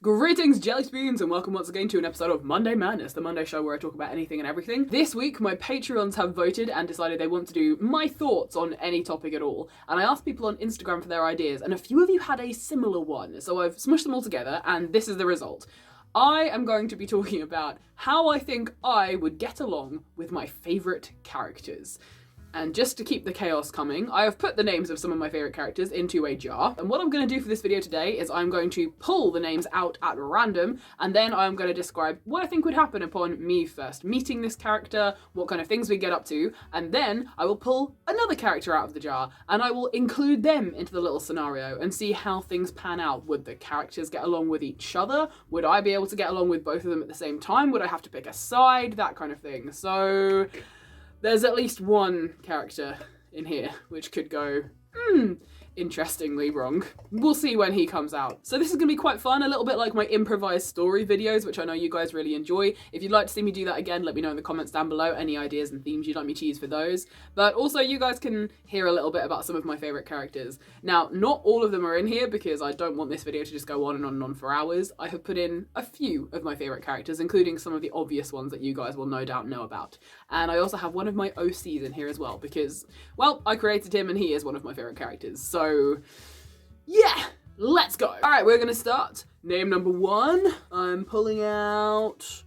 Greetings, Jellyspoons, and welcome once again to an episode of Monday Madness, the Monday show where I talk about anything and everything. This week, my Patreons have voted and decided they want to do my thoughts on any topic at all, and I asked people on Instagram for their ideas, and a few of you had a similar one, so I've smushed them all together, and this is the result. I am going to be talking about how I think I would get along with my favourite characters. And just to keep the chaos coming, I have put the names of some of my favourite characters into a jar. And what I'm going to do for this video today is I'm going to pull the names out at random, and then I'm going to describe what I think would happen upon me first meeting this character, what kind of things we get up to, and then I will pull another character out of the jar, and I will include them into the little scenario and see how things pan out. Would the characters get along with each other? Would I be able to get along with both of them at the same time? Would I have to pick a side? That kind of thing. So there's at least one character in here which could go, interestingly wrong. We'll see when he comes out. So this is going to be quite fun, a little bit like my improvised story videos, which I know you guys really enjoy. If you'd like to see me do that again, let me know in the comments down below, any ideas and themes you'd like me to use for those. But also you guys can hear a little bit about some of my favourite characters. Now, not all of them are in here because I don't want this video to just go on and on for hours. I have put in a few of my favourite characters, including some of the obvious ones that you guys will no doubt know about. And I also have one of my OCs in here as well because, well, I created him and he is one of my favourite characters. So yeah, let's go. All right, we're gonna start. Name number one, I'm pulling out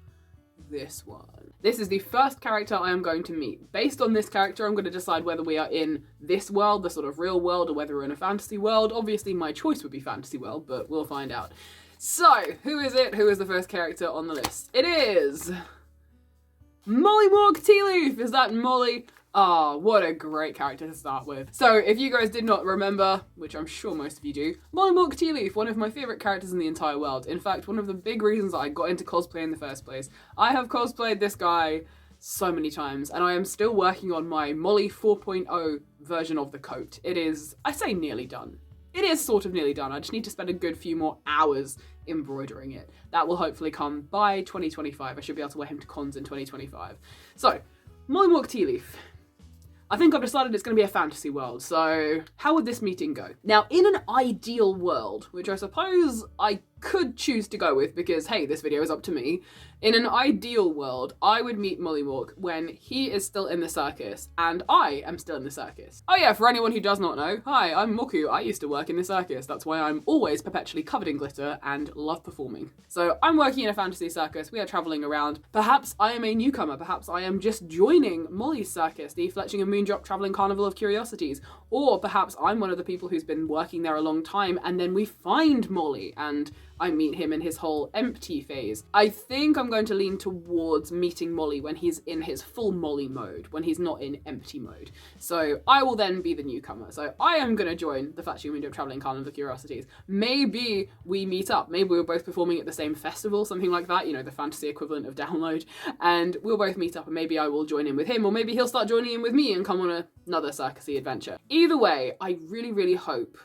this one. This is the first character I am going to meet. Based on this character, I'm going to decide whether we are in this world, the sort of real world, or whether we're in a fantasy world. Obviously, my choice would be fantasy world, but we'll find out. So, who is it? Who is the first character on the list? It is Mollymawk Tea Leaf. Is that Molly? Ah, what a great character to start with. So, if you guys did not remember, which I'm sure most of you do, Mollymawk Tea Leaf, one of my favourite characters in the entire world. In fact, one of the big reasons that I got into cosplay in the first place. I have cosplayed this guy so many times, and I am still working on my Molly 4.0 version of the coat. It is, I say nearly done. It is sort of nearly done. I just need to spend a good few more hours embroidering it. That will hopefully come by 2025. I should be able to wear him to cons in 2025. So, Mollymawk Tea Leaf. I think I've decided it's going to be a fantasy world, so how would this meeting go? Now, in an ideal world, which I suppose I could choose to go with because, hey, this video is up to me. In an ideal world, I would meet Mollymawk when he is still in the circus and I am still in the circus. Oh yeah, for anyone who does not know, hi, I'm Moku. I used to work in the circus. That's why I'm always perpetually covered in glitter and love performing. So I'm working in a fantasy circus. We are traveling around. Perhaps I am a newcomer. Perhaps I am just joining Molly's circus, the Fletching and Moondrop Traveling Carnival of Curiosities. Or perhaps I'm one of the people who's been working there a long time and then we find Molly and I meet him in his whole empty phase. I think I'm going to lean towards meeting Molly when he's in his full Molly mode, when he's not in empty mode. So I will then be the newcomer. So I am going to join the Fletching and Moondrop Traveling Carnival of Curiosities. Maybe we meet up. Maybe we're both performing at the same festival, something like that, you know, the fantasy equivalent of Download. And we'll both meet up and maybe I will join in with him or maybe he'll start joining in with me and come on another circusy adventure. Either way, I really, really hope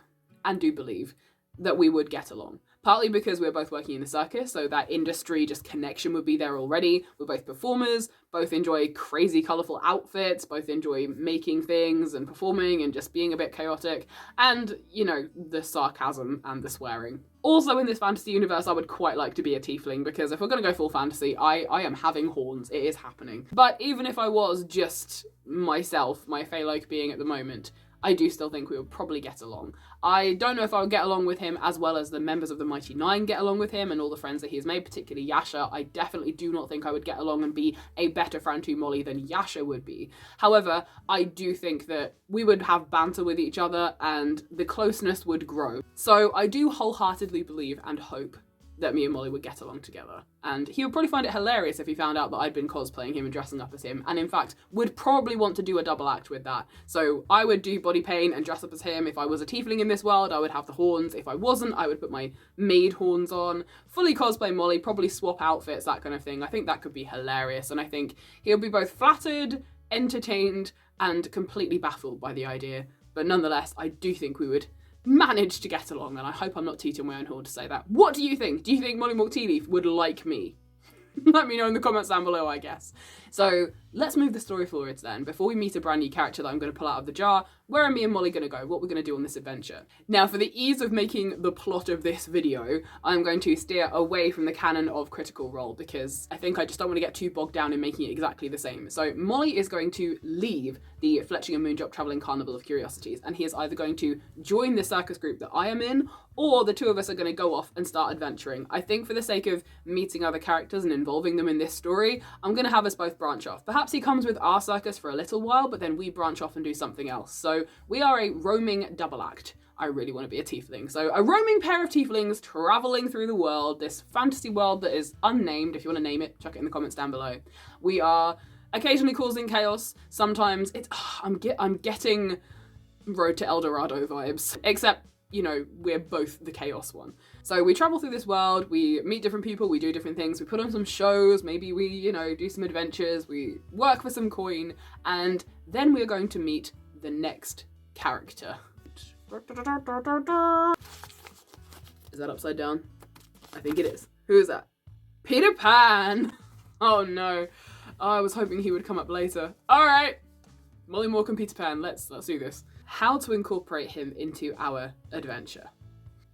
and do believe that we would get along. Partly because we're both working in the circus, so that industry just connection would be there already. We're both performers, both enjoy crazy colourful outfits, both enjoy making things and performing and just being a bit chaotic, and, you know, the sarcasm and the swearing. Also in this fantasy universe, I would quite like to be a tiefling, because if we're going to go full fantasy, I am having horns. It is happening. But even if I was just myself, my Phalloke being at the moment, I do still think we would probably get along. I don't know if I would get along with him as well as the members of the Mighty Nine get along with him and all the friends that he has made, particularly Yasha. I definitely do not think I would get along and be a better friend to Molly than Yasha would be. However, I do think that we would have banter with each other and the closeness would grow. So I do wholeheartedly believe and hope that me and Molly would get along together. And he would probably find it hilarious if he found out that I'd been cosplaying him and dressing up as him, and in fact, would probably want to do a double act with that. So I would do body paint and dress up as him. If I was a tiefling in this world, I would have the horns. If I wasn't, I would put my maid horns on, fully cosplay Molly, probably swap outfits, that kind of thing. I think that could be hilarious, and I think he'll be both flattered, entertained, and completely baffled by the idea. But nonetheless, I do think we would managed to get along, and I hope I'm not tooting my own horn to say that. What do you think? Do you think Mollymawk Tea Leaf would like me? Let me know in the comments down below, I guess. So let's move the story forwards then. Before we meet a brand new character that I'm going to pull out of the jar, where are me and Molly going to go? What we're going to do on this adventure? Now, for the ease of making the plot of this video, I'm going to steer away from the canon of Critical Role because I think I just don't want to get too bogged down in making it exactly the same. So Molly is going to leave the Fletching and Moondrop Travelling Carnival of Curiosities, and he is either going to join the circus group that I am in, or the two of us are going to go off and start adventuring. I think for the sake of meeting other characters and involving them in this story, I'm going to have us both branch off. Perhaps he comes with our circus for a little while, but then we branch off and do something else. So we are a roaming double act. I really want to be a tiefling. So a roaming pair of tieflings traveling through the world, this fantasy world that is unnamed. If you want to name it, chuck it in the comments down below. We are occasionally causing chaos. Sometimes it's, I'm getting Road to El Dorado vibes, except, you know, we're both the chaos one. So we travel through this world, we meet different people, we do different things, we put on some shows, maybe we, you know, do some adventures, we work for some coin, and then we're going to meet the next character. Is that upside down? I think it is. Who is that? Peter Pan! Oh no. Oh, I was hoping he would come up later. Alright! Molly Mork and Peter Pan, let's do this. How to incorporate him into our adventure.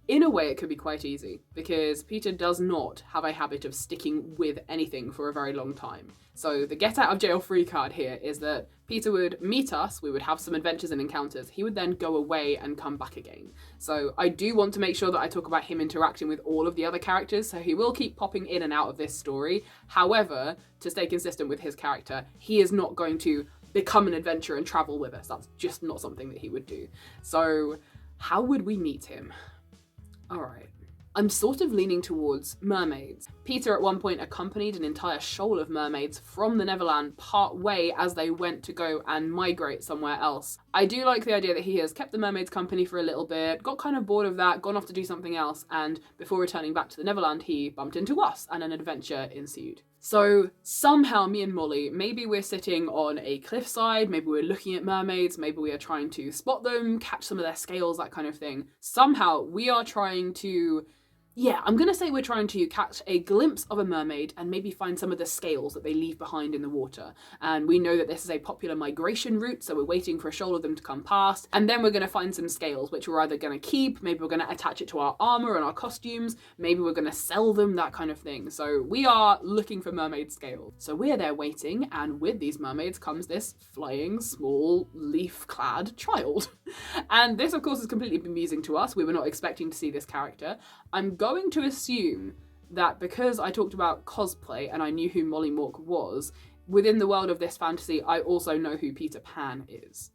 In a way, it could be quite easy, because Peter does not have a habit of sticking with anything for a very long time. So the get out of jail free card here is that Peter would meet us, we would have some adventures and encounters, he would then go away and come back again. So I do want to make sure that I talk about him interacting with all of the other characters, so he will keep popping in and out of this story. However, to stay consistent with his character, he is not going to become an adventurer and travel with us. That's just not something that he would do. So how would we meet him? All right. I'm sort of leaning towards mermaids. Peter at one point accompanied an entire shoal of mermaids from the Neverland part way as they went to go and migrate somewhere else. I do like the idea that he has kept the mermaids company for a little bit, got kind of bored of that, gone off to do something else, and before returning back to the Neverland, he bumped into us and an adventure ensued. So somehow me and Molly, maybe we're sitting on a cliffside, maybe we're looking at mermaids, maybe we are trying to spot them, catch some of their scales, that kind of thing. Somehow we are trying to, I'm gonna say we're trying to catch a glimpse of a mermaid and maybe find some of the scales that they leave behind in the water. And we know that this is a popular migration route, so we're waiting for a shoal of them to come past. And then we're gonna find some scales, which we're either gonna keep, maybe we're gonna attach it to our armor and our costumes, maybe we're gonna sell them, that kind of thing. So we are looking for mermaid scales. So we're there waiting, and with these mermaids comes this flying, small, leaf-clad child. And this, of course, is completely bemusing to us. We were not expecting to see this character. I'm going to assume that because I talked about cosplay and I knew who Molly Mork was, within the world of this fantasy, I also know who Peter Pan is.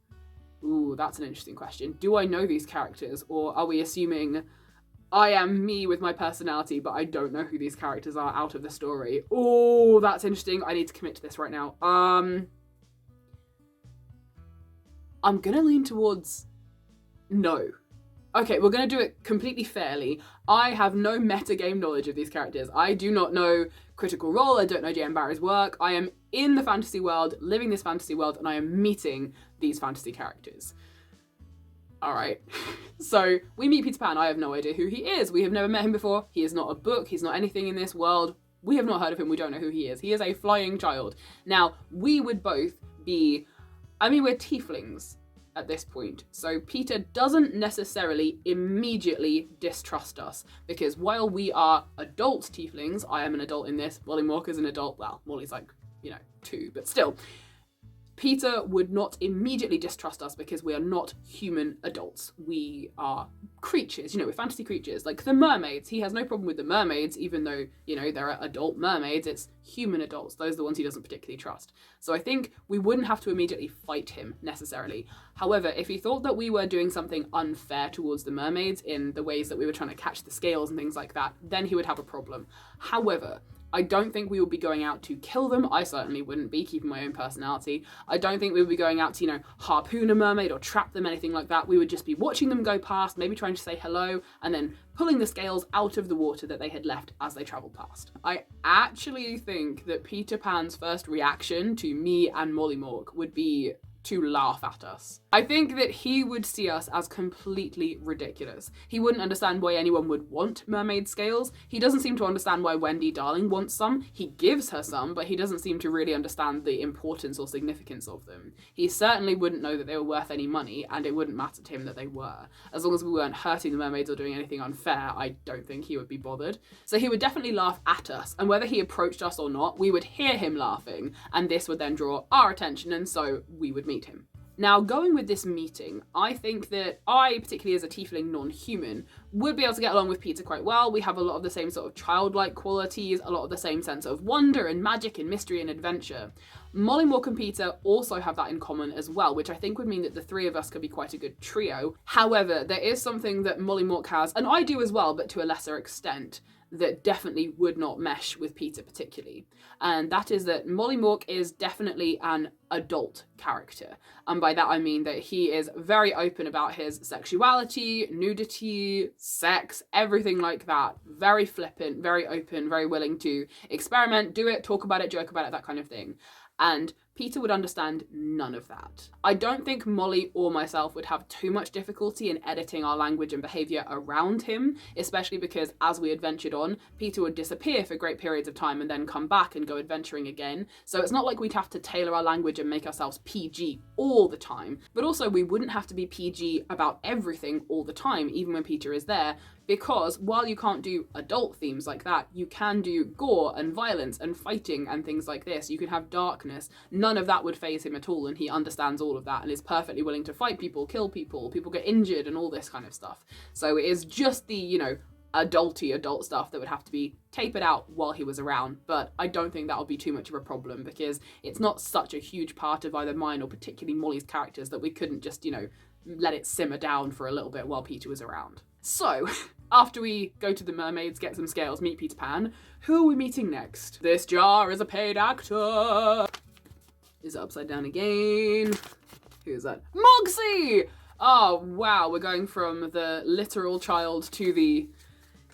Ooh, that's an interesting question. Do I know these characters, or are we assuming I am me with my personality, but I don't know who these characters are out of the story? Oh, that's interesting. I need to commit to this right now. I'm gonna lean towards no. Okay, we're going to do it completely fairly. I have no metagame knowledge of these characters. I do not know Critical Role, I don't know J.M. Barrie's work. I am in the fantasy world, living this fantasy world, and I am meeting these fantasy characters. Alright, so we meet Peter Pan. I have no idea who he is. We have never met him before. He is not a book, he's not anything in this world. We have not heard of him, we don't know who he is. He is a flying child. Now, we would both be, we're tieflings at this point. So Peter doesn't necessarily immediately distrust us, because while we are adult tieflings, I am an adult in this, Molly Mork is an adult, well, Molly's like, 2, but still, Peter would not immediately distrust us because we are not human adults. We are creatures, we're fantasy creatures. Like the mermaids, he has no problem with the mermaids, even though, there are adult mermaids, it's human adults. Those are the ones he doesn't particularly trust. So I think we wouldn't have to immediately fight him necessarily. However, if he thought that we were doing something unfair towards the mermaids in the ways that we were trying to catch the scales and things like that, then he would have a problem. However, I don't think we would be going out to kill them. I certainly wouldn't be, keeping my own personality. I don't think we would be going out to, harpoon a mermaid or trap them, anything like that. We would just be watching them go past, maybe trying to say hello, and then pulling the scales out of the water that they had left as they travelled past. I actually think that Peter Pan's first reaction to me and Molly Mork would be to laugh at us. I think that he would see us as completely ridiculous. He wouldn't understand why anyone would want mermaid scales. He doesn't seem to understand why Wendy Darling wants some. He gives her some, but he doesn't seem to really understand the importance or significance of them. He certainly wouldn't know that they were worth any money, and it wouldn't matter to him that they were. As long as we weren't hurting the mermaids or doing anything unfair, I don't think he would be bothered. So he would definitely laugh at us, and whether he approached us or not, we would hear him laughing, and this would then draw our attention, and so we would meet him. Now, going with this meeting, I think that I, particularly as a tiefling non-human, would be able to get along with Peter quite well. We have a lot of the same sort of childlike qualities, a lot of the same sense of wonder and magic and mystery and adventure. Mollymawk and Peter also have that in common as well, which I think would mean that the three of us could be quite a good trio. However, there is something that Mollymawk has, and I do as well, but to a lesser extent, that definitely would not mesh with Peter particularly. And that is that Mollymawk is definitely an adult character. And by that I mean that he is very open about his sexuality, nudity, sex, everything like that. Very flippant, very open, very willing to experiment, do it, talk about it, joke about it, that kind of thing. And Peter would understand none of that. I don't think Molly or myself would have too much difficulty in editing our language and behaviour around him, especially because as we adventured on, Peter would disappear for great periods of time and then come back and go adventuring again. So it's not like we'd have to tailor our language and make ourselves PG all the time, but also we wouldn't have to be PG about everything all the time, even when Peter is there, because while you can't do adult themes like that, you can do gore and violence and fighting and things like this. You can have darkness. None of that would faze him at all, and he understands all of that and is perfectly willing to fight people, kill people get injured and all this kind of stuff. So it is just the, adult stuff that would have to be tapered out while he was around, but I don't think that'll be too much of a problem because it's not such a huge part of either mine or particularly Molly's characters that we couldn't just, let it simmer down for a little bit while Peter was around. So, after we go to the mermaids, get some scales, meet Peter Pan, who are we meeting next? This jar is a paid actor. Is it upside down again? Who's that? Moxie! Oh, wow, we're going from the literal child to the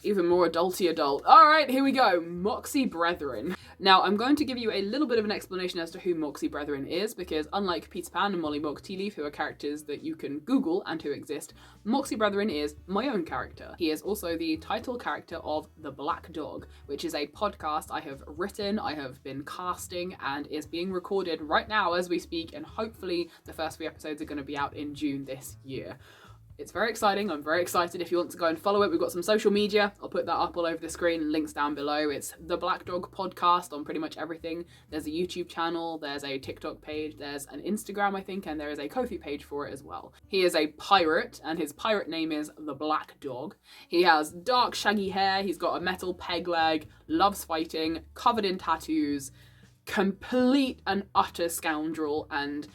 even more adulty adult. All right, here we go. Moxie Brethren. Now, I'm going to give you a little bit of an explanation as to who Moxie Brethren is, because unlike Peter Pan and Mollymawk Tealeaf, who are characters that you can Google and who exist, Moxie Brethren is my own character. He is also the title character of The Black Dog, which is a podcast I have written, I have been casting, and is being recorded right now as we speak, and hopefully the first 3 episodes are going to be out in June this year. It's very exciting. I'm very excited. If you want to go and follow it, we've got some social media. I'll put that up all over the screen and links down below. It's The Black Dog Podcast on pretty much everything. There's a YouTube channel, there's a TikTok page, there's an Instagram, I think, and there is a Ko-fi page for it as well. He is a pirate, and his pirate name is The Black Dog. He has dark, shaggy hair, he's got a metal peg leg, loves fighting, covered in tattoos, complete and utter scoundrel, and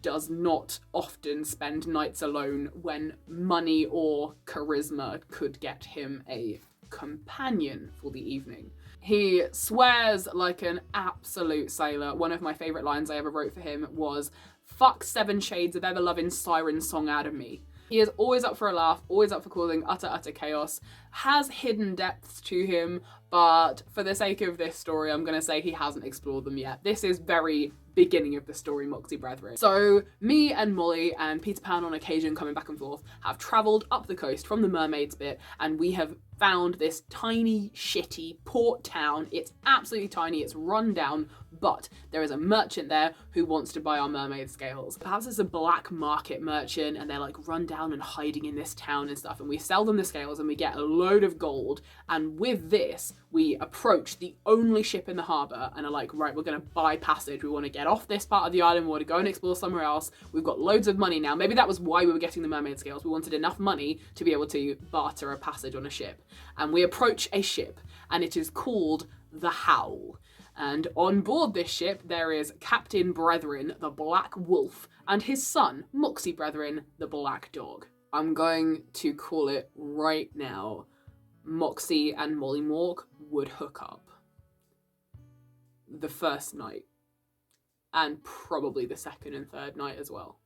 does not often spend nights alone when money or charisma could get him a companion for the evening. He swears like an absolute sailor. One of my favourite lines I ever wrote for him was, "Fuck 7 shades of ever-loving siren song out of me." He is always up for a laugh, always up for causing utter chaos, has hidden depths to him, but for the sake of this story, I'm going to say he hasn't explored them yet. This is very beginning of the story, Moxie Brethren. So me and Molly and Peter Pan on occasion coming back and forth have travelled up the coast from the mermaids bit, and we have found this tiny, shitty port town. It's absolutely tiny, it's run down, but there is a merchant there who wants to buy our mermaid scales. Perhaps it's a black market merchant and they're like run down and hiding in this town and stuff, and we sell them the scales and we get a load of gold, and with this we approach the only ship in the harbour and are like, right, we're going to buy passage, we want to get off this part of the island, we want to go and explore somewhere else, we've got loads of money now. Maybe that was why we were getting the mermaid scales, we wanted enough money to be able to barter a passage on a ship. And we approach a ship, and it is called the Howl. And on board this ship, there is Captain Brethren, the Black Wolf, and his son, Moxie Brethren, the Black Dog. I'm going to call it right now, Moxie and Mollymawk would hook up. The first night. And probably the second and third night as well.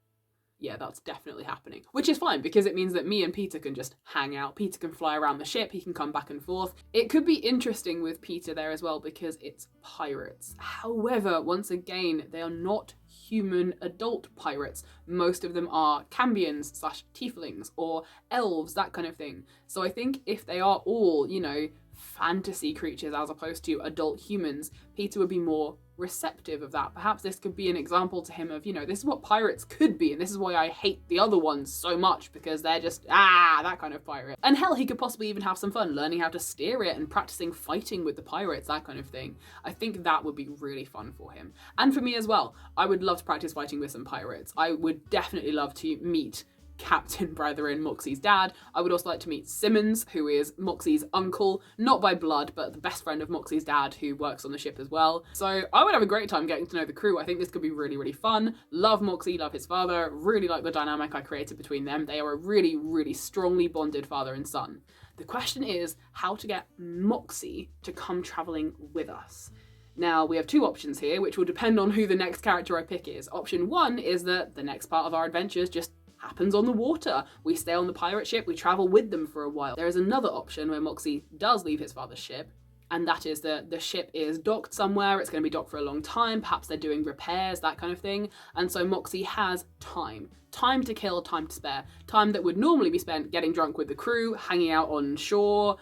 yeah, that's definitely happening. Which is fine, because it means that me and Peter can just hang out. Peter can fly around the ship, he can come back and forth. It could be interesting with Peter there as well, because it's pirates. However, once again, they are not human adult pirates. Most of them are Cambions / tieflings or elves, that kind of thing. So I think if they are all, you know, fantasy creatures as opposed to adult humans, Peter would be more receptive of that. Perhaps this could be an example to him of, you know, this is what pirates could be, and this is why I hate the other ones so much, because they're just, that kind of pirate. And hell, he could possibly even have some fun learning how to steer it and practicing fighting with the pirates, that kind of thing. I think that would be really fun for him. And for me as well. I would love to practice fighting with some pirates. I would definitely love to meet Captain Brethren, Moxie's dad. I would also like to meet Simmons, who is Moxie's uncle, not by blood, but the best friend of Moxie's dad, who works on the ship as well. So I would have a great time getting to know the crew. I think this could be really, really fun. Love Moxie, love his father, really like the dynamic I created between them. They are a really, really strongly bonded father and son. The question is how to get Moxie to come traveling with us. Now, we have two options here, which will depend on who the next character I pick is. Option one is that the next part of our adventures just happens on the water. We stay on the pirate ship, we travel with them for a while. There is another option where Moxie does leave his father's ship, and that is that the ship is docked somewhere, it's going to be docked for a long time, perhaps they're doing repairs, that kind of thing, and so Moxie has time. Time to kill, time to spare. Time that would normally be spent getting drunk with the crew, hanging out on shore,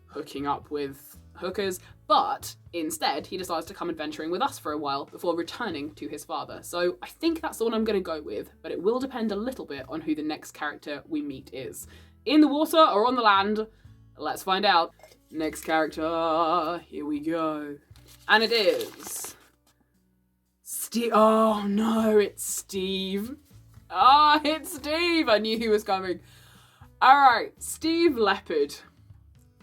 hooking up with hookers, but instead he decides to come adventuring with us for a while before returning to his father. So I think that's the one I'm going to go with, but it will depend a little bit on who the next character we meet is. In the water or on the land? Let's find out. Next character, here we go. And it is Steve. Oh no, it's Steve. It's Steve. I knew he was coming. All right, Steve Leopard.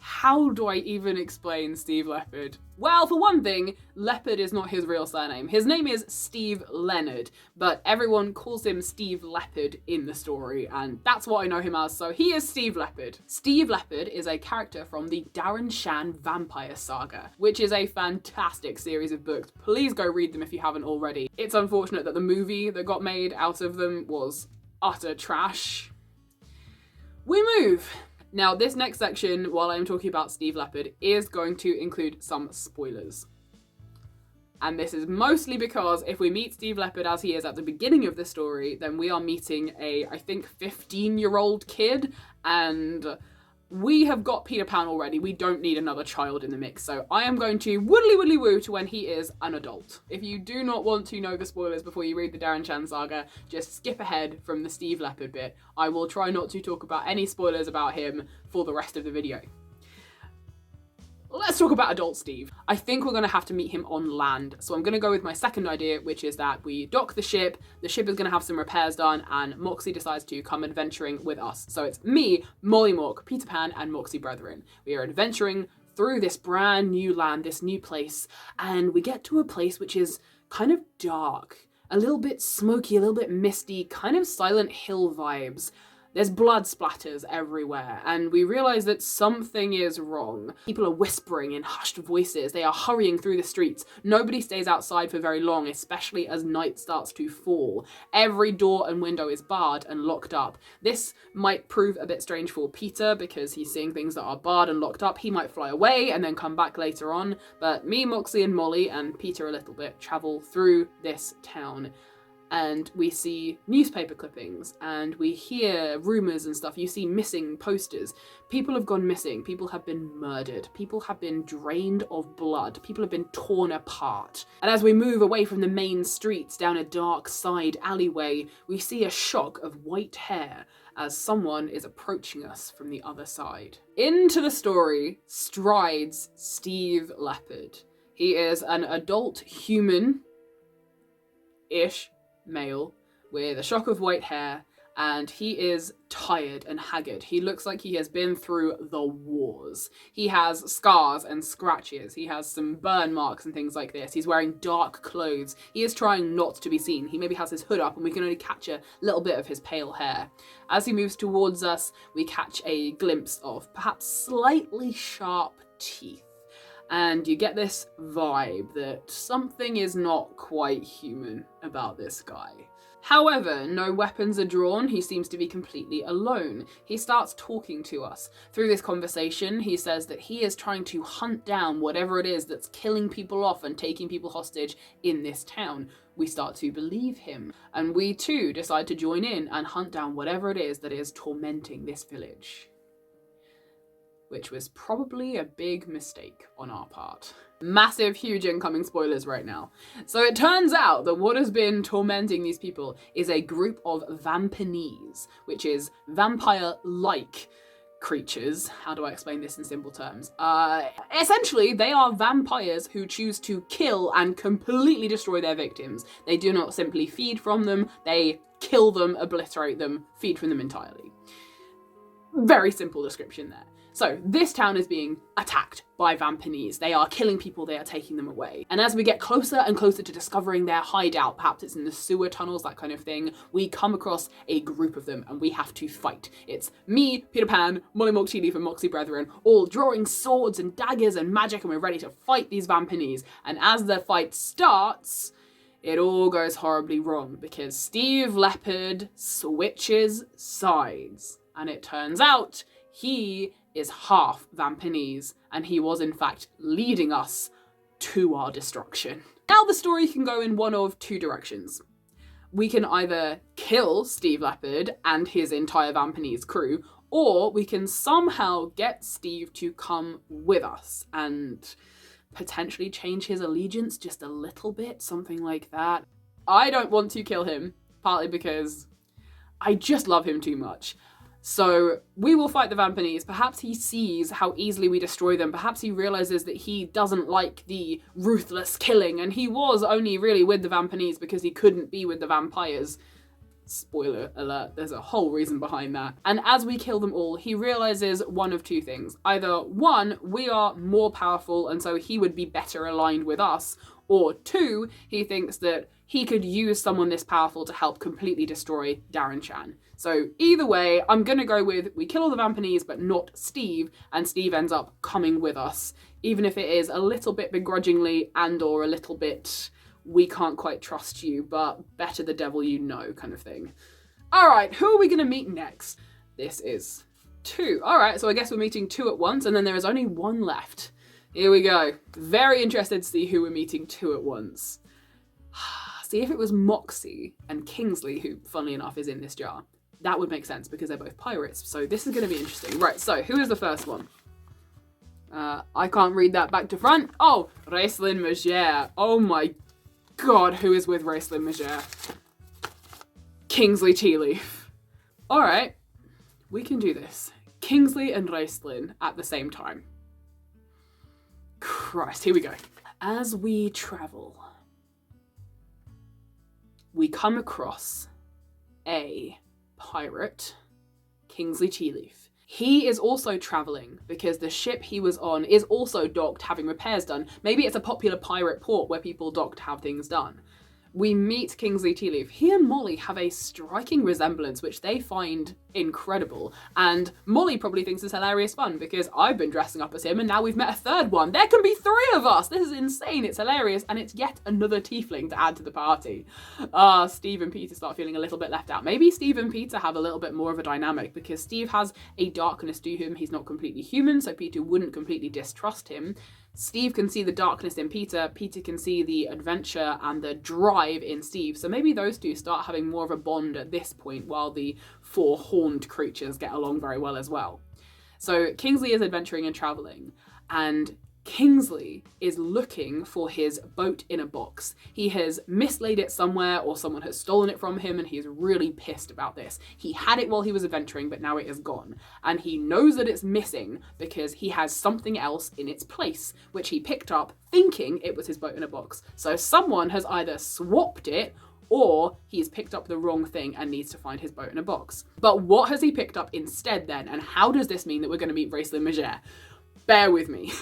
How do I even explain Steve Leopard? Well, for one thing, Leopard is not his real surname. His name is Steve Leonard, but everyone calls him Steve Leopard in the story, and that's what I know him as, so he is Steve Leopard. Steve Leopard is a character from the Darren Shan Vampire Saga, which is a fantastic series of books. Please go read them if you haven't already. It's unfortunate that the movie that got made out of them was utter trash. We move. Now, this next section, while I'm talking about Steve Leopard, is going to include some spoilers. And this is mostly because if we meet Steve Leopard as he is at the beginning of the story, then we are meeting a, I think, 15-year-old kid, and we have got Peter Pan already. We don't need another child in the mix. So I am going to woodly woo to when he is an adult. If you do not want to know the spoilers before you read the Darren Shan saga, just skip ahead from the Steve Leopard bit. I will try not to talk about any spoilers about him for the rest of the video. Let's talk about adult Steve. I think we're going to have to meet him on land. So I'm going to go with my second idea, which is that we dock the ship is going to have some repairs done, and Moxie decides to come adventuring with us. So it's me, Molly Mork, Peter Pan, and Moxie Brethren. We are adventuring through this brand new land, this new place, and we get to a place which is kind of dark, a little bit smoky, a little bit misty, kind of Silent Hill vibes. There's blood splatters everywhere, and we realise that something is wrong. People are whispering in hushed voices. They are hurrying through the streets. Nobody stays outside for very long, especially as night starts to fall. Every door and window is barred and locked up. This might prove a bit strange for Peter because he's seeing things that are barred and locked up. He might fly away and then come back later on, but me, Moxie, and Molly, and Peter a little bit, travel through this town. And we see newspaper clippings, and we hear rumours and stuff. You see missing posters. People have gone missing. People have been murdered. People have been drained of blood. People have been torn apart. And as we move away from the main streets down a dark side alleyway, we see a shock of white hair as someone is approaching us from the other side. Into the story strides Steve Leopard. He is an adult human-ish male with a shock of white hair, and he is tired and haggard. He looks like he has been through the wars. He has scars and scratches. He has some burn marks and things like this. He's wearing dark clothes. He is trying not to be seen. He maybe has his hood up and we can only catch a little bit of his pale hair. As he moves towards us, we catch a glimpse of perhaps slightly sharp teeth. And you get this vibe that something is not quite human about this guy. However, no weapons are drawn, he seems to be completely alone. He starts talking to us. Through this conversation, he says that he is trying to hunt down whatever it is that's killing people off and taking people hostage in this town. We start to believe him, and we too decide to join in and hunt down whatever it is that is tormenting this village. Which was probably a big mistake on our part. Massive, huge incoming spoilers right now. So it turns out that what has been tormenting these people is a group of vampires, which is vampire-like creatures. How do I explain this in simple terms? Essentially, they are vampires who choose to kill and completely destroy their victims. They do not simply feed from them, they kill them, obliterate them, feed from them entirely. Very simple description there. So this town is being attacked by vampires. They are killing people, they are taking them away. And as we get closer and closer to discovering their hideout, perhaps it's in the sewer tunnels, that kind of thing, we come across a group of them and we have to fight. It's me, Peter Pan, Molly Mork, Tea Leaf and Moxie Brethren, all drawing swords and daggers and magic, and we're ready to fight these vampires. And as the fight starts, it all goes horribly wrong because Steve Leopard switches sides. And it turns out he is half vampires, and he was in fact leading us to our destruction. Now the story can go in one of two directions. We can either kill Steve Leopard and his entire vampires crew, or we can somehow get Steve to come with us and potentially change his allegiance just a little bit, something like that. I don't want to kill him, partly because I just love him too much. So we will fight the vampires. Perhaps he sees how easily we destroy them. Perhaps he realizes that he doesn't like the ruthless killing, and he was only really with the vampires because he couldn't be with the vampires. Spoiler alert, there's a whole reason behind that. And as we kill them all, he realizes one of two things. Either one, we are more powerful and so he would be better aligned with us, or two, he thinks that he could use someone this powerful to help completely destroy Darren Chan. So either way, I'm gonna go with we kill all the vampires but not Steve, and Steve ends up coming with us, even if it is a little bit begrudgingly and or a little bit we can't quite trust you, but better the devil you know kind of thing. All right, who are we gonna meet next? This is 2. All right, so I guess we're meeting 2 at once, and then there is only 1 left. Here we go. Very interested to see who we're meeting 2 at once. See, if it was Moxie and Kingsley, who, funnily enough, is in this jar, that would make sense because they're both pirates. So this is going to be interesting. Right, so who is the first one? I can't read that back to front. Oh, Racelyn Megere. Oh my god, who is with Racelyn Megere? Kingsley Tea Leaf. All right, we can do this. Kingsley and Racelyn at the same time. Christ, here we go. As we travel, we come across a pirate, Kingsley Tea Leaf. He is also travelling because the ship he was on is also docked having repairs done. Maybe it's a popular pirate port where people dock to have things done. We meet Kingsley Tea Leaf. He and Molly have a striking resemblance, which they find incredible. And Molly probably thinks it's hilarious fun because I've been dressing up as him and now we've met a third one. There can be 3 of us. This is insane. It's hilarious. And it's yet another tiefling to add to the party. Steve and Peter start feeling a little bit left out. Maybe Steve and Peter have a little bit more of a dynamic because Steve has a darkness to him. He's not completely human, so Peter wouldn't completely distrust him. Steve can see the darkness in Peter, Peter can see the adventure and the drive in Steve, so maybe those two start having more of a bond at this point while the 4 horned creatures get along very well as well. So Kingsley is adventuring and travelling, and Kingsley is looking for his boat in a box. He has mislaid it somewhere or someone has stolen it from him and he's really pissed about this. He had it while he was adventuring but now it is gone. And he knows that it's missing because he has something else in its place, which he picked up thinking it was his boat in a box. So someone has either swapped it or he's picked up the wrong thing and needs to find his boat in a box. But what has he picked up instead then? And how does this mean that we're going to meet Racelyn Megere? Bear with me.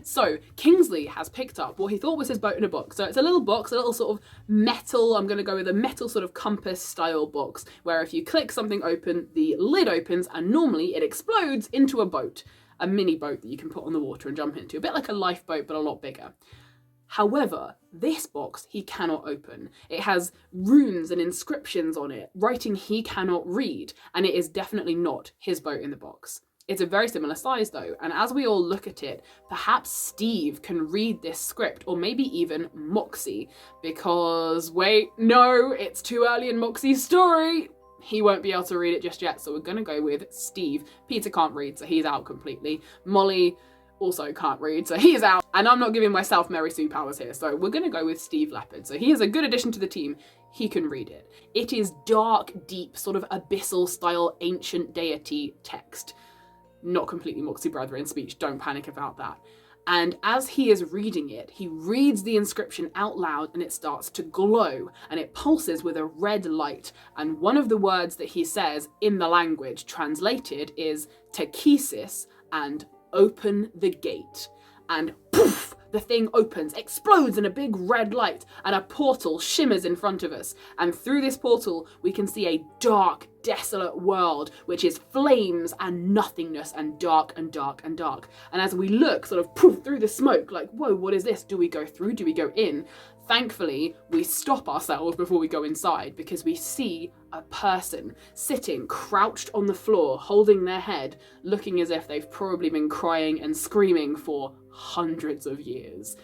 So Kingsley has picked up what he thought was his boat in a box. So it's a little box, a little sort of metal, I'm going to go with a metal sort of compass style box, where if you click something open, the lid opens and normally it explodes into a boat, a mini boat that you can put on the water and jump into, a bit like a lifeboat but a lot bigger. However, this box he cannot open. It has runes and inscriptions on it, writing he cannot read, and it is definitely not his boat in the box. It's a very similar size though, and as we all look at it, perhaps Steve can read this script, or maybe even Moxie, because wait, no, it's too early in Moxie's story. He won't be able to read it just yet, so we're gonna go with Steve. Peter can't read, so he's out completely. Molly also can't read, so he's out. And I'm not giving myself Mary Sue powers here, so we're gonna go with Steve Leopard. So he is a good addition to the team. He can read it. It is dark, deep, sort of abyssal style ancient deity text. Not completely Moxie Brethren speech, don't panic about that. And as he is reading it, he reads the inscription out loud and it starts to glow and it pulses with a red light. And one of the words that he says in the language translated is Takesis and open the gate. And poof, the thing opens, explodes in a big red light, and a portal shimmers in front of us. And through this portal, we can see a dark, desolate world, which is flames and nothingness and dark and dark and dark. And as we look sort of poof through the smoke, like, whoa, what is this? Do we go through? Do we go in? Thankfully, we stop ourselves before we go inside because we see a person sitting crouched on the floor, holding their head, looking as if they've probably been crying and screaming for hundreds of years.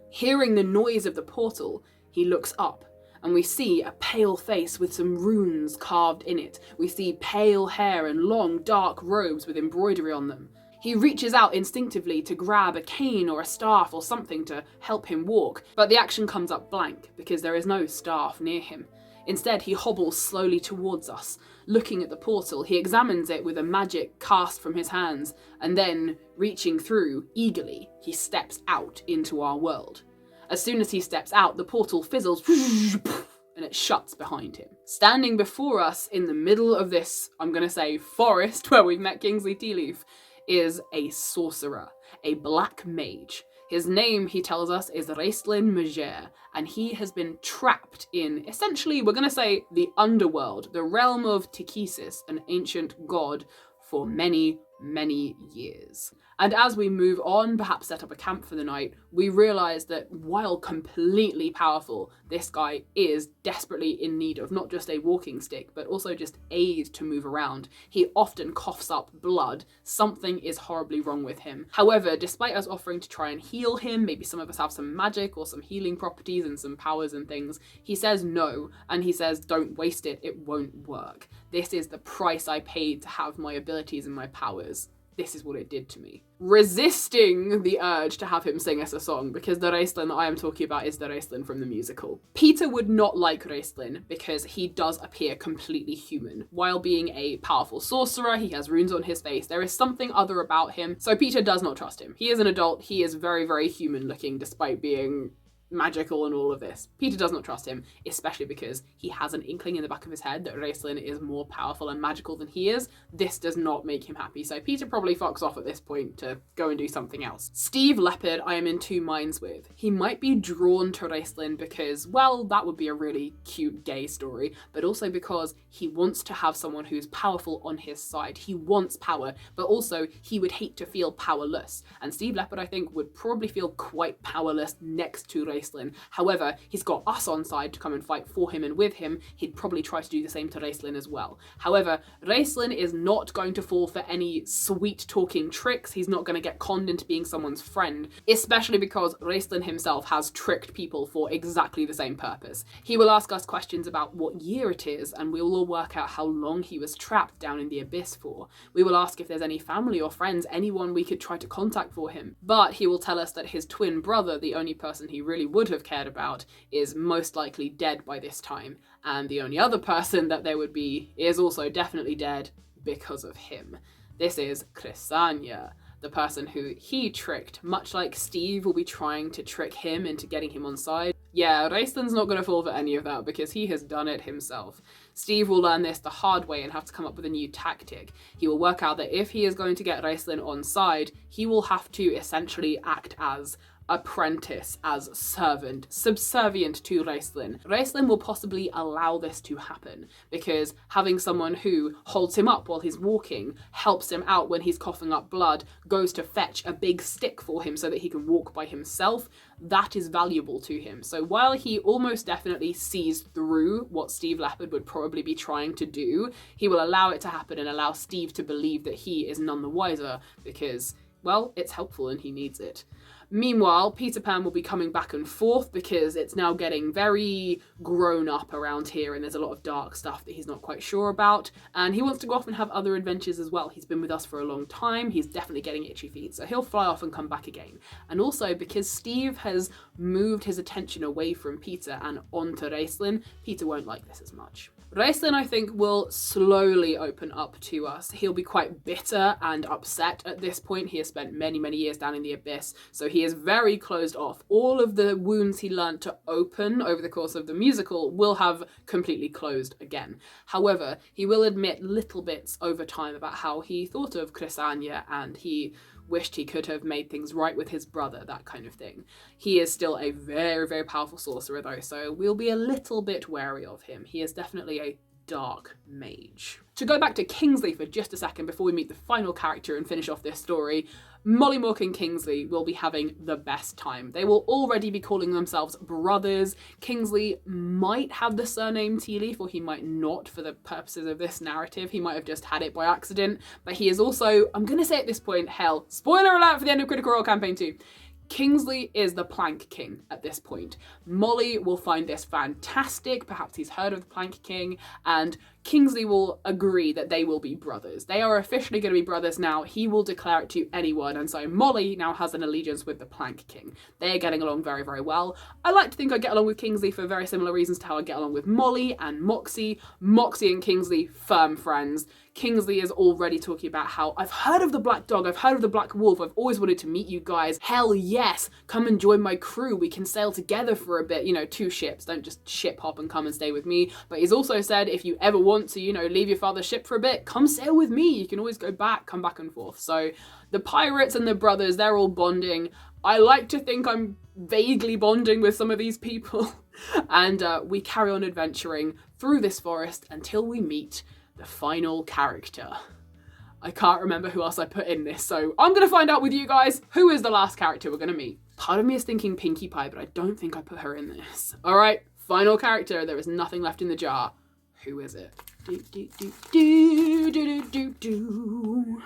Hearing the noise of the portal, he looks up and we see a pale face with some runes carved in it. We see pale hair and long, dark robes with embroidery on them. He reaches out instinctively to grab a cane or a staff or something to help him walk, but the action comes up blank because there is no staff near him. Instead, he hobbles slowly towards us. Looking at the portal, he examines it with a magic cast from his hands, and then, reaching through eagerly, he steps out into our world. As soon as he steps out, the portal fizzles and it shuts behind him. Standing before us in the middle of this, I'm going to say, forest where we've met Kingsley Tealeaf, is a sorcerer, a black mage. His name, he tells us, is Raistlin Majer, and he has been trapped in, essentially, we're going to say, the underworld, the realm of Takesis, an ancient god, for many, many years. And as we move on, perhaps set up a camp for the night, we realise that while completely powerful, this guy is desperately in need of not just a walking stick, but also just aid to move around. He often coughs up blood. Something is horribly wrong with him. However, despite us offering to try and heal him, maybe some of us have some magic or some healing properties and some powers and things, he says no, and he says don't waste it, it won't work. This is the price I paid to have my abilities and my powers. This is what it did to me. Resisting the urge to have him sing us a song, because the Raistlin that I am talking about is the Raistlin from the musical. Peter would not like Raistlin because he does appear completely human. While being a powerful sorcerer, he has runes on his face. There is something other about him, so Peter does not trust him. He is an adult, he is very, very human looking despite being magical and all of this. Peter does not trust him, especially because he has an inkling in the back of his head that Raistlin is more powerful and magical than he is. This does not make him happy, so Peter probably fucks off at this point to go and do something else. Steve Leopard, I am in two minds with. He might be drawn to Raistlin because, well, that would be a really cute gay story, but also because he wants to have someone who's powerful on his side. He wants power, but also he would hate to feel powerless. And Steve Leopard, I think, would probably feel quite powerless next to Raistlin. However, he's got us on side to come and fight for him and with him. He'd probably try to do the same to Raistlin as well. However, Raistlin is not going to fall for any sweet talking tricks. He's not going to get conned into being someone's friend, especially because Raistlin himself has tricked people for exactly the same purpose. He will ask us questions about what year it is, and we will all work out how long he was trapped down in the abyss for. We will ask if there's any family or friends, anyone we could try to contact for him. But he will tell us that his twin brother, the only person he really would have cared about, is most likely dead by this time, and the only other person that there would be is also definitely dead because of him. This is Chrysania, the person who he tricked, much like Steve will be trying to trick him into getting him on side. Yeah, Raistlin's not going to fall for any of that because he has done it himself. Steve will learn this the hard way and have to come up with a new tactic. He will work out that if he is going to get Raistlin on side, he will have to essentially act as apprentice, as servant, subservient to Raistlin. Raistlin will possibly allow this to happen because having someone who holds him up while he's walking, helps him out when he's coughing up blood, goes to fetch a big stick for him so that he can walk by himself, that is valuable to him. So while he almost definitely sees through what Steve Leopard would probably be trying to do, he will allow it to happen and allow Steve to believe that he is none the wiser because, well, it's helpful and he needs it. Meanwhile, Peter Pan will be coming back and forth because it's now getting very grown up around here and there's a lot of dark stuff that he's not quite sure about, and he wants to go off and have other adventures as well. He's been with us for a long time, he's definitely getting itchy feet, so he'll fly off and come back again. And also because Steve has moved his attention away from Peter and onto Raistlin, Peter won't like this as much. Raistlin, I think, will slowly open up to us. He'll be quite bitter and upset at this point. He has spent many, many years down in the abyss, so he is very closed off. All of the wounds he learned to open over the course of the musical will have completely closed again. However, he will admit little bits over time about how he thought of Chrysania and he wished he could have made things right with his brother, that kind of thing. He is still a very, very powerful sorcerer though, so we'll be a little bit wary of him. He is definitely a dark mage. To go back to Kingsley for just a second before we meet the final character and finish off this story, Mollymook and Kingsley will be having the best time. They will already be calling themselves brothers. Kingsley might have the surname Tea Leaf, or he might not for the purposes of this narrative. He might have just had it by accident, but he is also, I'm going to say at this point, hell, spoiler alert for the end of Critical Role Campaign 2. Kingsley is the Plank King at this point. Molly will find this fantastic, perhaps he's heard of the Plank King, and Kingsley will agree that they will be brothers. They are officially going to be brothers now. He will declare it to anyone, and so Molly now has an allegiance with the Plank King. They are getting along very, very well. I like to think I get along with Kingsley for very similar reasons to how I get along with Molly and Moxie. Moxie and Kingsley, firm friends. Kingsley is already talking about how I've heard of the Black Dog, I've heard of the Black Wolf, I've always wanted to meet you guys. Hell yes, come and join my crew. We can sail together for a bit, you know, 2 ships. Don't just ship hop and come and stay with me. But he's also said if you ever want to, you know, leave your father's ship for a bit, come sail with me. You can always go back, come back and forth. So the pirates and the brothers, they're all bonding. I like to think I'm vaguely bonding with some of these people. And we carry on adventuring through this forest until we meet the final character. I can't remember who else I put in this, so I'm gonna find out with you guys who is the last character we're gonna meet. Part of me is thinking Pinkie Pie, but I don't think I put her in this. All right, final character. There is nothing left in the jar. Who is it? Do, do, do, do, do, do, do.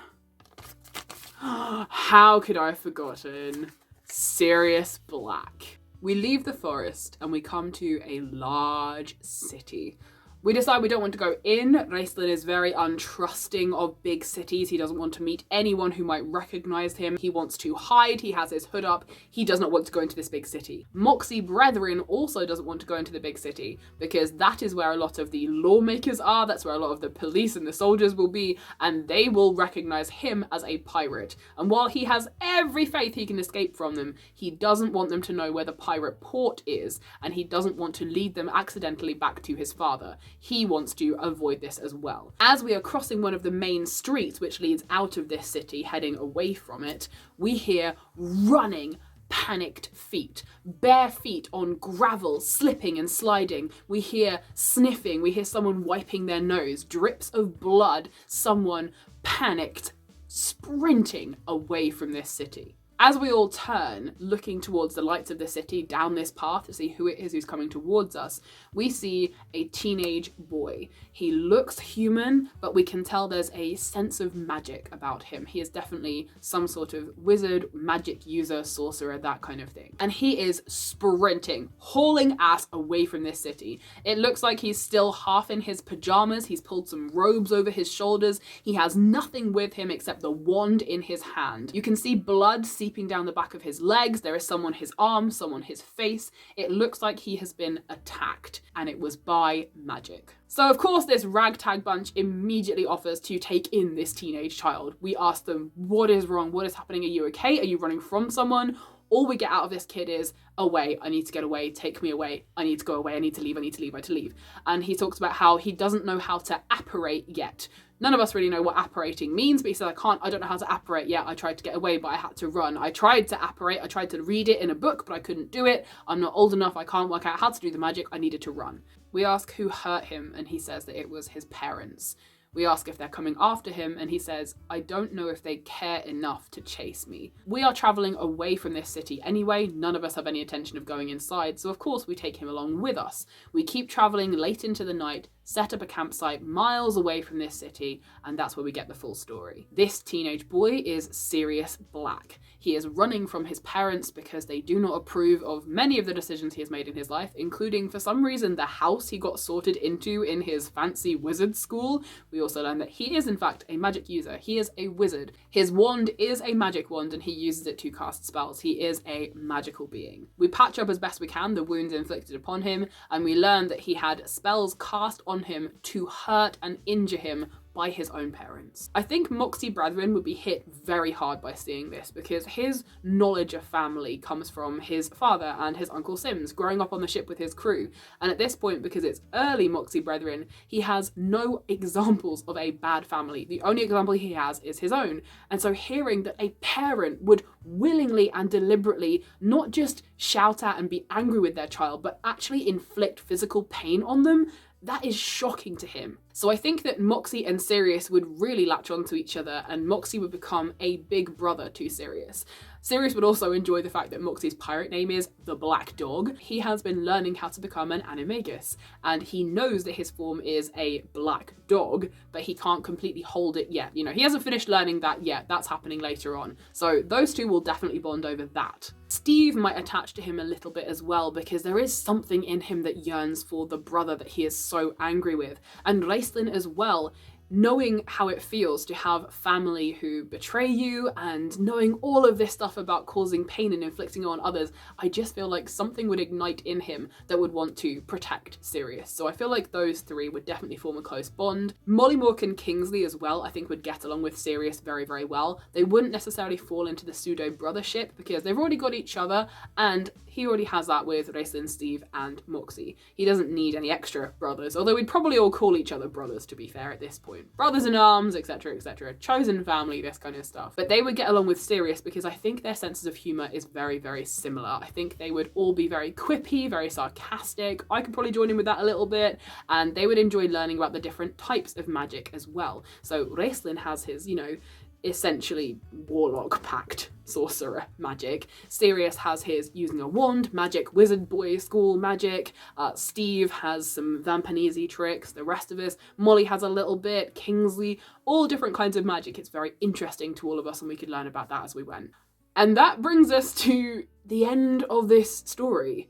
How could I have forgotten? Sirius Black. We leave the forest and we come to a large city. We decide we don't want to go in. Raistlin is very untrusting of big cities. He doesn't want to meet anyone who might recognize him. He wants to hide. He has his hood up. He does not want to go into this big city. Moxie Brethren also doesn't want to go into the big city because that is where a lot of the lawmakers are. That's where a lot of the police and the soldiers will be, and they will recognize him as a pirate. And while he has every faith he can escape from them, he doesn't want them to know where the pirate port is, and he doesn't want to lead them accidentally back to his father. He wants to avoid this as well. As we are crossing one of the main streets which leads out of this city, heading away from it, we hear running, panicked feet, bare feet on gravel, slipping and sliding. We hear sniffing, we hear someone wiping their nose, drips of blood, someone panicked, sprinting away from this city. As we all turn, looking towards the lights of the city, down this path to see who it is who's coming towards us, we see a teenage boy. He looks human, but we can tell there's a sense of magic about him. He is definitely some sort of wizard, magic user, sorcerer, that kind of thing. And he is sprinting, hauling ass away from this city. It looks like he's still half in his pajamas. He's pulled some robes over his shoulders. He has nothing with him except the wand in his hand. You can see blood seeping down the back of his legs. There is some on his arms, some on his face. It looks like he has been attacked, and it was by magic. So of course this ragtag bunch immediately offers to take in this teenage child. We ask them, what is wrong? What is happening? Are you okay? Are you running from someone? All we get out of this kid is, away, I need to get away, take me away, I need to go away, I need to leave, I need to leave, I need to leave. And he talks about how he doesn't know how to apparate yet. None of us really know what apparating means, but he said, I don't know how to apparate yet. I tried to get away, but I had to run. I tried to apparate, I tried to read it in a book, but I couldn't do it. I'm not old enough, I can't work out how to do the magic, I needed to run. We ask who hurt him, and he says that it was his parents. We ask if they're coming after him, and he says, I don't know if they care enough to chase me. We are traveling away from this city anyway, none of us have any intention of going inside, so of course we take him along with us. We keep traveling late into the night, set up a campsite miles away from this city, and that's where we get the full story. This teenage boy is Sirius Black. He is running from his parents because they do not approve of many of the decisions he has made in his life, including, for some reason, the house he got sorted into in his fancy wizard school. We also learn that he is, in fact, a magic user. He is a wizard. His wand is a magic wand, and he uses it to cast spells. He is a magical being. We patch up as best we can the wounds inflicted upon him, and we learn that he had spells cast on him to hurt and injure him by his own parents. I think Moxie Brethren would be hit very hard by seeing this because his knowledge of family comes from his father and his Uncle Sims growing up on the ship with his crew. And at this point, because it's early Moxie Brethren, he has no examples of a bad family. The only example he has is his own. And so hearing that a parent would willingly and deliberately not just shout at and be angry with their child, but actually inflict physical pain on them, that is shocking to him. So I think that Moxie and Sirius would really latch onto each other, and Moxie would become a big brother to Sirius. Sirius would also enjoy the fact that Moxie's pirate name is the Black Dog. He has been learning how to become an animagus, and he knows that his form is a black dog, but he can't completely hold it yet. You know, he hasn't finished learning that yet. That's happening later on. So those two will definitely bond over that. Steve might attach to him a little bit as well, because there is something in him that yearns for the brother that he is so angry with. And Raistlin as well, knowing how it feels to have family who betray you and knowing all of this stuff about causing pain and inflicting it on others, I just feel like something would ignite in him that would want to protect Sirius. So I feel like those three would definitely form a close bond. Mollymauk and Kingsley as well, I think would get along with Sirius very, very well. They wouldn't necessarily fall into the pseudo-brothership because they've already got each other, and he already has that with Raistlin, Steve, and Moxie. He doesn't need any extra brothers, although we'd probably all call each other brothers, to be fair, at this point. Brothers in arms, etc, etc, chosen family, this kind of stuff. But they would get along with Sirius because I think their senses of humour is very, very similar. I think they would all be very quippy, very sarcastic. I could probably join in with that a little bit, and they would enjoy learning about the different types of magic as well. So Raistlin has his, you know, essentially warlock pact sorcerer magic. Sirius has his using a wand magic, wizard boy school magic. Steve has some Vampanese tricks. The rest of us, Molly has a little bit, Kingsley, all different kinds of magic. It's very interesting to all of us, and we could learn about that as we went. And that brings us to the end of this story.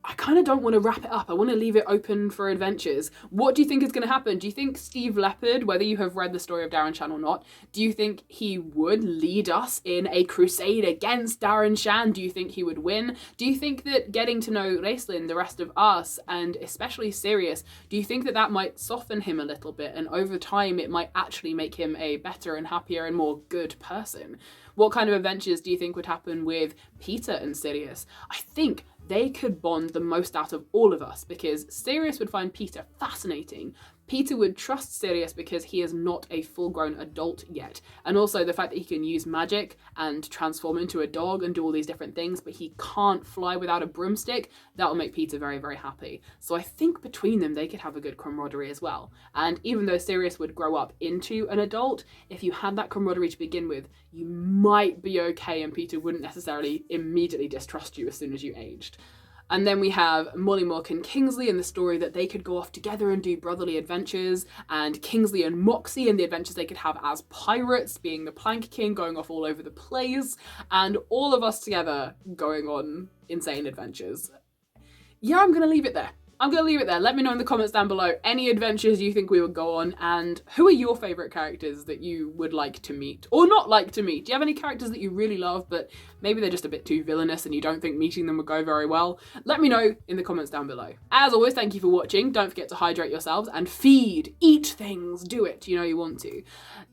I kind of don't want to wrap it up. I want to leave it open for adventures. What do you think is going to happen? Do you think Steve Leopard, whether you have read the story of Darren Shan or not, do you think he would lead us in a crusade against Darren Shan? Do you think he would win? Do you think that getting to know Raistlin, the rest of us, and especially Sirius, do you think that that might soften him a little bit, and over time it might actually make him a better and happier and more good person? What kind of adventures do you think would happen with Peter and Sirius? I think they could bond the most out of all of us, because Sirius would find Peter fascinating. Peter would trust Sirius because he is not a full-grown adult yet. And also the fact that he can use magic and transform into a dog and do all these different things, but he can't fly without a broomstick, that will make Peter very, very happy. So I think between them they could have a good camaraderie as well. And even though Sirius would grow up into an adult, if you had that camaraderie to begin with, you might be okay and Peter wouldn't necessarily immediately distrust you as soon as you aged. And then we have Mollymauk and Kingsley and the story that they could go off together and do brotherly adventures, and Kingsley and Moxie and the adventures they could have as pirates, being the Plank King, going off all over the place, and all of us together going on insane adventures. Yeah, I'm going to leave it there. Let me know in the comments down below any adventures you think we would go on, and who are your favourite characters that you would like to meet or not like to meet. Do you have any characters that you really love but maybe they're just a bit too villainous and you don't think meeting them would go very well? Let me know in the comments down below. As always, thank you for watching. Don't forget to hydrate yourselves and feed, eat things, do it, you know you want to.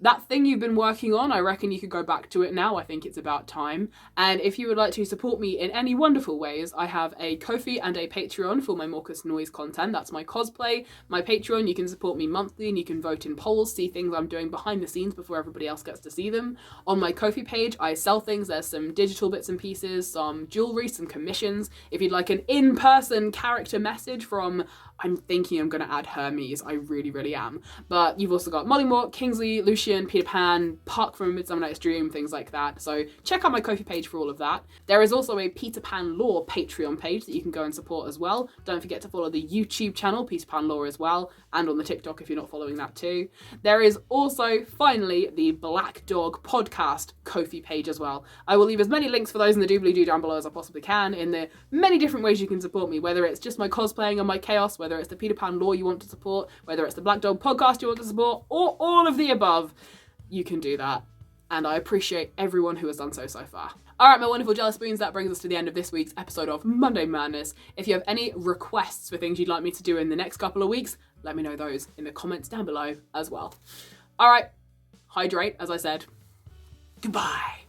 That thing you've been working on, I reckon you could go back to it now. I think it's about time. And if you would like to support me in any wonderful ways, I have a Ko-fi and a Patreon for my Maukus Noise Maukusnoise content. That's my cosplay, my Patreon. You can support me monthly and you can vote in polls, see things I'm doing behind the scenes before everybody else gets to see them. On my Ko-fi page, I sell things. There's some digital bits and pieces, some jewelry, some commissions. If you'd like an in-person character message from, I'm thinking I'm going to add Hermes, I really, really am. But you've also got Molly Mork, Kingsley, Lucian, Peter Pan, Puck from A Midsummer Night's Dream, things like that. So check out my Ko-fi page for all of that. There is also a Peter Pan Lore Patreon page that you can go and support as well. Don't forget to follow the YouTube channel, Peter Pan Lore as well, and on the TikTok if you're not following that too. There is also, finally, the Black Dog Podcast Ko-fi page as well. I will leave as many links for those in the doobly-doo down below as I possibly can in the many different ways you can support me, whether it's just my cosplaying and my chaos, whether it's the Peter Pan Lore you want to support, whether it's the Black Dog Podcast you want to support, or all of the above. You can do that. And I appreciate everyone who has done so far. Alright, my wonderful Jellyspoons, that brings us to the end of this week's episode of Monday Madness. If you have any requests for things you'd like me to do in the next couple of weeks, let me know those in the comments down below as well. Alright, hydrate, as I said. Goodbye.